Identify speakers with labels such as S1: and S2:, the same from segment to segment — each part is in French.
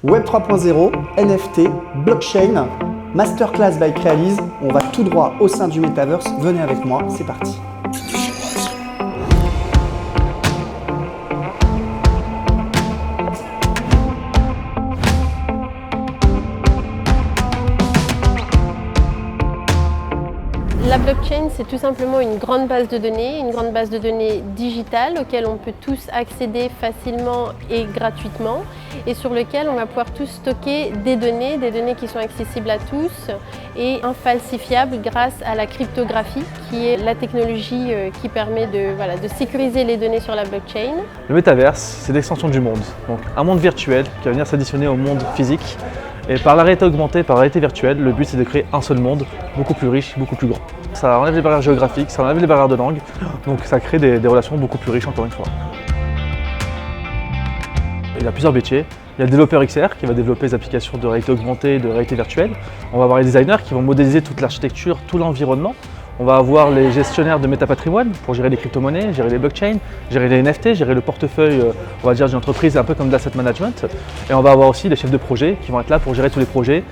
S1: Web 3.0, NFT, blockchain, masterclass by Crealise. On va tout droit au sein du Metaverse. Venez avec moi, c'est parti.
S2: La blockchain, c'est tout simplement une grande base de données digitale auquel on peut tous accéder facilement et gratuitement et sur lequel on va pouvoir tous stocker des données qui sont accessibles à tous et infalsifiables grâce à la cryptographie qui est la technologie qui permet de sécuriser les données sur la blockchain.
S3: Le métaverse, c'est l'extension du monde, donc un monde virtuel qui va venir s'additionner au monde physique. Et par la réalité augmentée, par la réalité virtuelle, le but c'est de créer un seul monde, beaucoup plus riche, beaucoup plus grand. Ça enlève les barrières géographiques, ça enlève les barrières de langue, donc ça crée des relations beaucoup plus riches encore une fois. Il y a plusieurs métiers. Il y a le développeur XR qui va développer des applications de réalité augmentée, de réalité virtuelle. On va avoir les designers qui vont modéliser toute l'architecture, tout l'environnement. On va avoir les gestionnaires de métapatrimoine pour gérer les crypto-monnaies, gérer les blockchains, gérer les NFT, gérer le portefeuille on va dire, d'une entreprise, un peu comme de l'asset management. Et on va avoir aussi les chefs de projet qui vont être là pour gérer tous les projets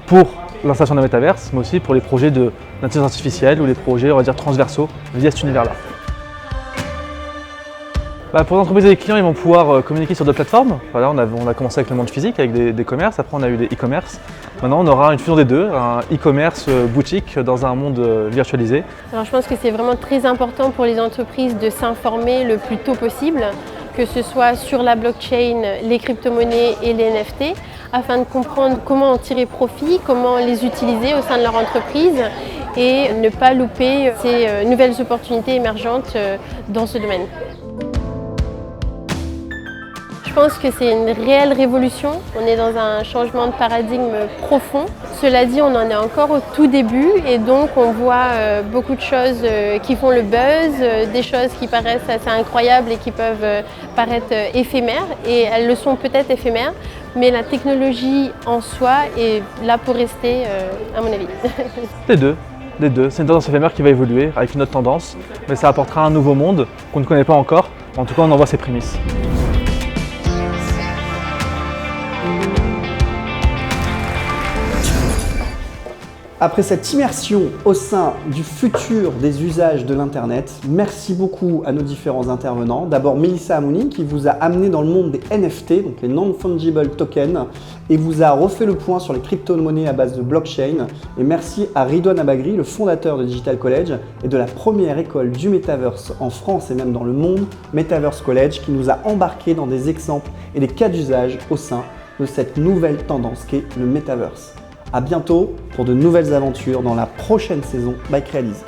S3: pour l'installation d'un métaverse, mais aussi pour les projets d'intelligence artificielle ou les projets on va dire, transversaux via cet univers-là. Pour les entreprises et les clients, ils vont pouvoir communiquer sur deux plateformes. Voilà, on a commencé avec le monde physique, avec des commerces, après on a eu des e-commerce. Maintenant on aura une fusion des deux, un e-commerce boutique dans un monde virtualisé.
S2: Alors je pense que c'est vraiment très important pour les entreprises de s'informer le plus tôt possible, que ce soit sur la blockchain, les crypto-monnaies et les NFT, afin de comprendre comment en tirer profit, comment les utiliser au sein de leur entreprise et ne pas louper ces nouvelles opportunités émergentes dans ce domaine. Je pense que c'est une réelle révolution, on est dans un changement de paradigme profond. Cela dit, on en est encore au tout début et donc on voit beaucoup de choses qui font le buzz, des choses qui paraissent assez incroyables et qui peuvent paraître éphémères et elles le sont peut-être éphémères, mais la technologie en soi est là pour rester à mon avis.
S3: Les deux. C'est une tendance éphémère qui va évoluer avec une autre tendance, mais ça apportera un nouveau monde qu'on ne connaît pas encore. En tout cas, on en voit ses prémices.
S1: Après cette immersion au sein du futur des usages de l'Internet, merci beaucoup à nos différents intervenants. D'abord Melissa Amouni qui vous a amené dans le monde des NFT, donc les Non-Fungible Tokens, et vous a refait le point sur les crypto-monnaies à base de blockchain. Et merci à Ridwan Abagri, le fondateur de Digital College et de la première école du Metaverse en France et même dans le monde, Metaverse College, qui nous a embarqués dans des exemples et des cas d'usage au sein de cette nouvelle tendance qu'est le Metaverse. À bientôt pour de nouvelles aventures dans la prochaine saison by Crealise.